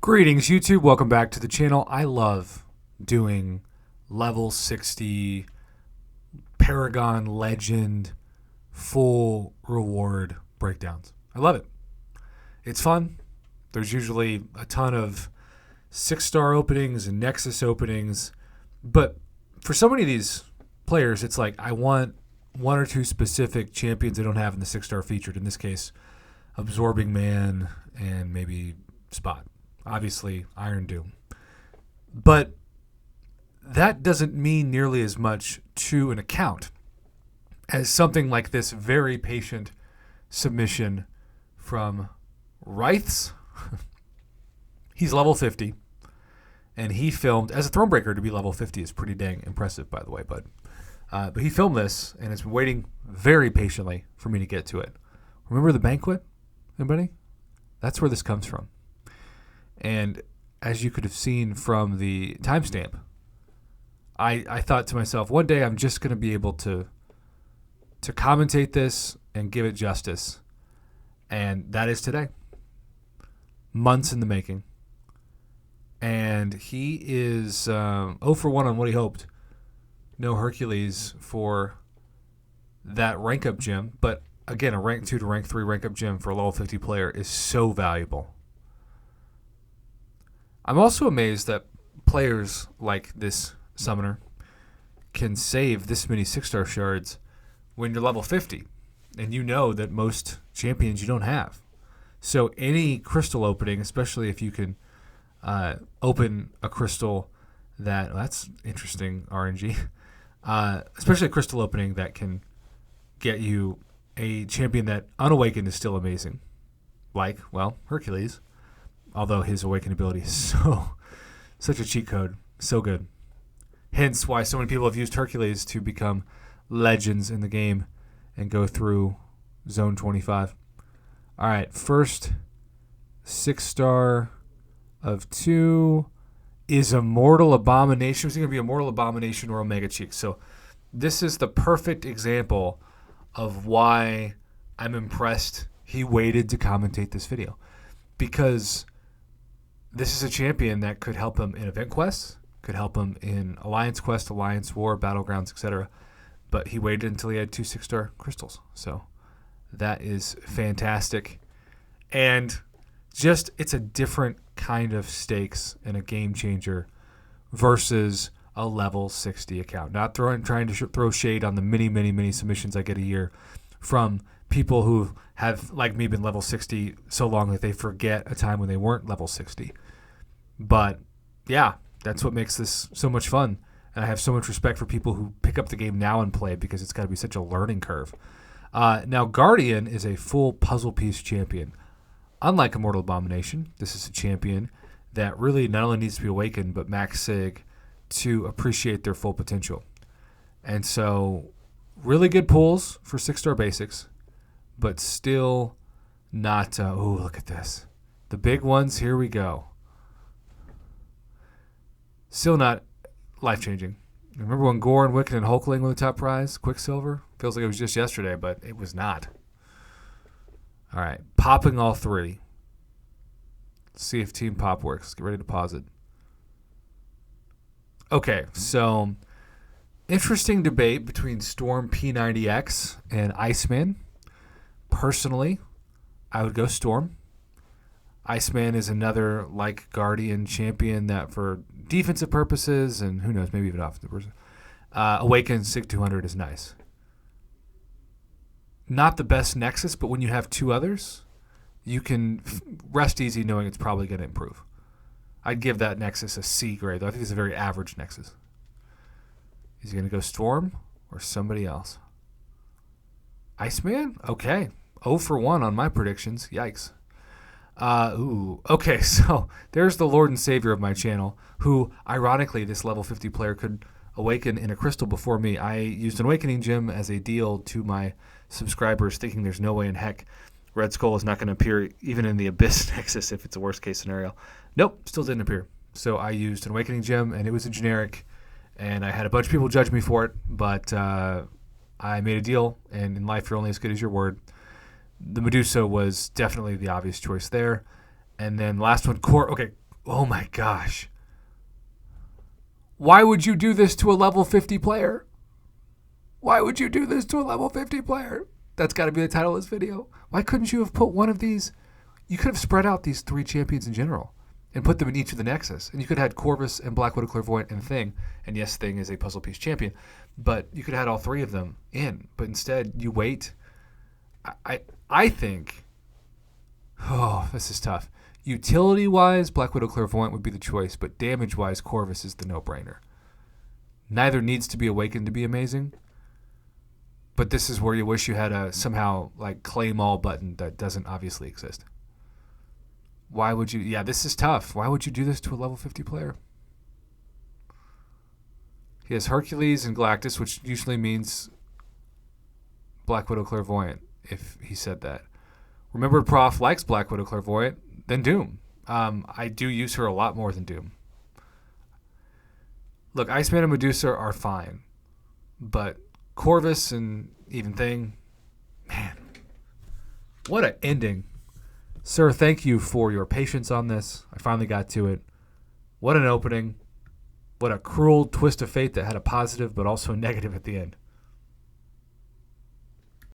Greetings, YouTube. Welcome back to the channel. I love doing level 60 Paragon Legend full reward breakdowns. I love it. It's fun. There's usually a ton of 6-star openings and Nexus openings. But for so many of these players, it's like I want one or two specific champions I don't have in the 6-star featured. In this case, Absorbing Man and maybe Spot. Obviously, Iron Doom. But that doesn't mean nearly as much to an account as something like this very patient submission from Wraiths. He's level 50, and he filmed, as a Thronebreaker to be level 50 is pretty dang impressive, by the way, bud. But he filmed this, and has been waiting very patiently for me to get to it. Remember the banquet, anybody? That's where this comes from. And as you could have seen from the timestamp, I thought to myself, one day I'm just going to be able to commentate this and give it justice. And that is today. Months in the making. And he is 0 for 1 on what he hoped. No Hercules for that rank up gem. But again, a rank 2 to rank 3 rank up gem for a level 50 player is so valuable. I'm also amazed that players like this summoner can save this many 6-star shards when you're level 50. And you know that most champions you don't have. So any crystal opening, especially if you can open a crystal that's interesting RNG, especially a crystal opening that can get you a champion that unawakened is still amazing. Like, well, Hercules. Although his awaken ability is such a cheat code, so good. Hence why so many people have used Hercules to become legends in the game and go through Zone 25. All right, first 6-star of 2 is Immortal Abomination. It's going to be Immortal Abomination or Omega Cheek. So this is the perfect example of why I'm impressed he waited to commentate this video. Because this is a champion that could help him in event quests, could help him in Alliance Quest, Alliance War, Battlegrounds, etc. But he waited until he had 2 6-star crystals. So that is fantastic. And just, it's a different kind of stakes and a game changer versus a level 60 account. Not trying to throw shade on the many submissions I get a year from people who have, like me, been level 60 so long that they forget a time when they weren't level 60. But yeah, that's what makes this so much fun. And I have so much respect for people who pick up the game now and play because it's got to be such a learning curve. Now, Guardian is a full puzzle piece champion. Unlike Immortal Abomination, this is a champion that really not only needs to be awakened, but max sig to appreciate their full potential. And so, really good pulls for 6-star basics. But still not, oh, look at this. The big ones, here we go. Still not life-changing. Remember when Gore and Wiccan and Hulkling were the top prize? Quicksilver? Feels like it was just yesterday, but it was not. All right, popping all 3. Let's see if Team Pop works. Let's get ready to pause it. Okay, so interesting debate between Storm P90X and Iceman. Personally, I would go Storm. Iceman is another, like Guardian champion that for defensive purposes, and who knows, maybe even offensive purposes, Awaken Sig 200 is nice. Not the best Nexus, but when you have 2 others, you can rest easy knowing it's probably going to improve. I'd give that Nexus a C grade, though. I think it's a very average Nexus. Is he going to go Storm or somebody else? Iceman? Okay. 0 for 1 on my predictions. Yikes. Okay, so there's the Lord and Savior of my channel, who, ironically, this level 50 player could awaken in a crystal before me. I used an Awakening Gem as a deal to my subscribers, thinking there's no way in heck Red Skull is not going to appear even in the Abyss Nexus if it's a worst-case scenario. Nope, still didn't appear. So I used an Awakening Gem, and it was a generic, and I had a bunch of people judge me for it, but I made a deal, and in life you're only as good as your word. The Medusa was definitely the obvious choice there. And then last one, Core. Okay, Oh my gosh. Why would you do this to a level 50 player? Why would you do this to a level 50 player? That's got to be the title of this video. Why couldn't you have put one of these? You could have spread out these 3 champions in general and put them in each of the Nexus. And you could have had Corvus and Black Widow Clairvoyant and Thing. And yes, Thing is a puzzle piece champion. But you could have had all 3 of them in. But instead, you wait. I think, oh, this is tough. Utility-wise, Black Widow Clairvoyant would be the choice. But damage-wise, Corvus is the no-brainer. Neither needs to be awakened to be amazing. But this is where you wish you had a somehow like claim all button that doesn't obviously exist. Why would you? Yeah, this is tough. Why would you do this to a level 50 player? He has Hercules and Galactus, which usually means Black Widow Clairvoyant, if he said that. Remember, Prof likes Black Widow Clairvoyant, then Doom. I do use her a lot more than Doom. Look, Iceman and Medusa are fine, but Corvus and even Thing, man, what an ending. Sir, thank you for your patience on this. I finally got to it. What an opening. What a cruel twist of fate that had a positive but also a negative at the end.